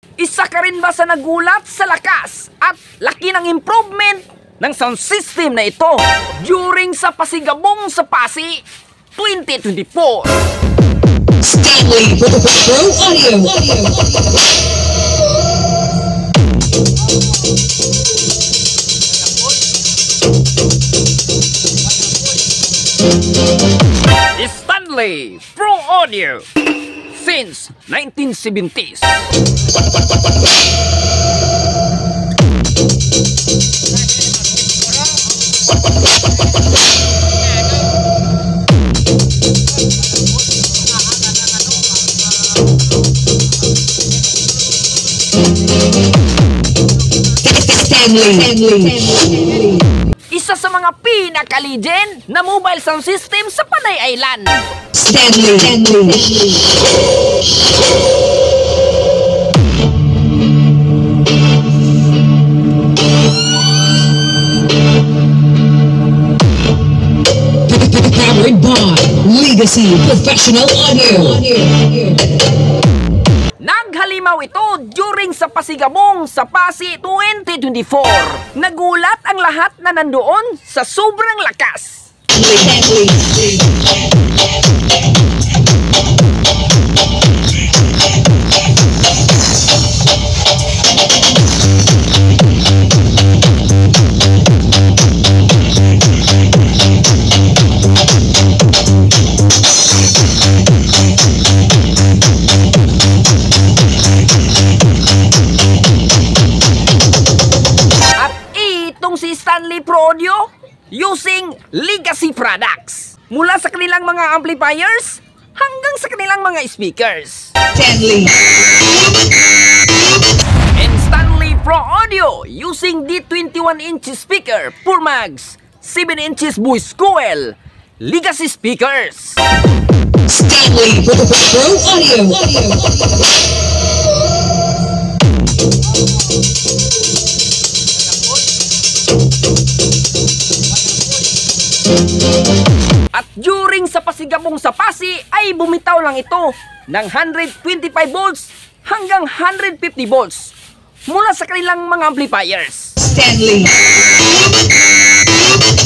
Isa ka rin ba sa nagulat sa lakas at laki ng improvement ng sound system na ito during sa pasigabong sa Pasig 2024? Stanley Pro Audio. Stanley Pro Audio since 1970s. Stanley. Isa sa mga pinaka-legend na mobile sound system sa Panay Island. Stanley. Powered by Legacy Professional Audio. Naghalimaw ito during sa pasigabong sa Pasig 2024. Nagulat ang lahat na nandoon sa sobrang lakas. Si Stanley Pro Audio using Legacy products mula sa kanilang mga amplifiers hanggang sa kanilang mga speakers. Stanley. And Stanley Pro Audio using D21-inch speaker, Purmax, 7 inches voice coil, Legacy speakers. Stanley Pro Audio. At during sa pasigabong sa Pasig ay bumitaw lang ito ng 125 volts hanggang 150 volts mula sa kanilang mga amplifiers.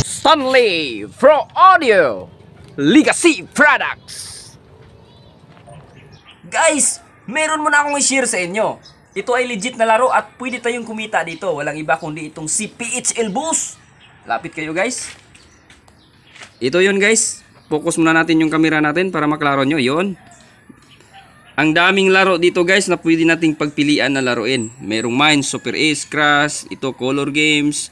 Stanley Pro Audio Legacy Products. Guys, meron muna akong i-share sa inyo. Ito ay legit na laro at pwede tayong kumita dito. Walang iba kundi itong si PHL Boost. Lapit kayo guys. Ito yun guys. Focus muna natin yung camera natin para maklaro nyo. Yun. Ang daming laro dito guys na pwede nating pagpilian na laruin. Merong Mines, Super Ace, Crash, ito Color Games.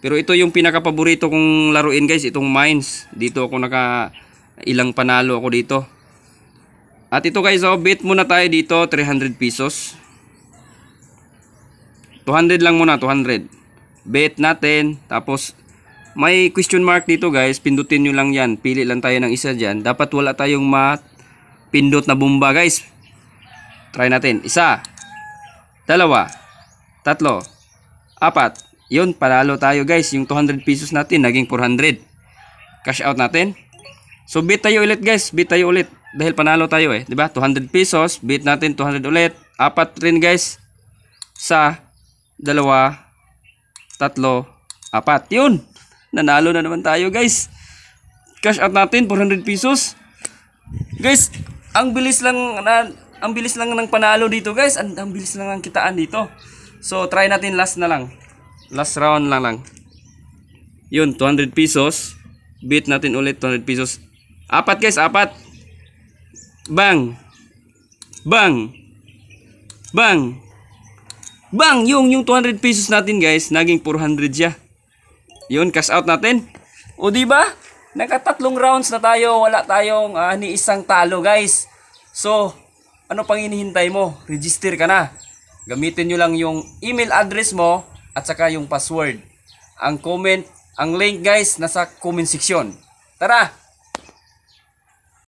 Pero ito yung pinaka-paborito kong laruin guys, itong Mines. Dito ako ilang panalo ako dito. At ito guys, bet muna tayo dito 300 pesos. 200 lang muna, 200. Bet natin, tapos may question mark dito guys, pindutin nyo lang yan. Pili lang tayo ng isa dyan. Dapat wala tayong pindot na bomba guys. Try natin. 1, 2, 3, 4. Yun, panalo tayo guys. Yung 200 pesos natin, naging 400. Cash out natin. So bet tayo ulit guys, bet tayo ulit. Dahil panalo tayo eh, diba? 200 pesos, bet natin 200 ulit. 4 rin guys. 1, 2, 3, 4. Yun. Nanalo na naman tayo guys. Cash out natin 400 pesos. Guys, ang bilis lang ng panalo dito guys. Ang bilis lang ng kitaan dito. So try natin last na lang. Last round lang. Yun, 200 pesos. Bet natin ulit 200 pesos. 4 guys, 4. Bang. Bang. Bang. Bang, yung 200 pesos natin guys, naging 400 siya. Yun, cash out natin. O diba? Nakatatlong rounds na tayo, wala tayong ni isang talo guys. So, ano pang hinihintay mo? Register ka na. Gamitin nyo lang yung email address mo at saka yung password. Ang link guys nasa comment section. Tara!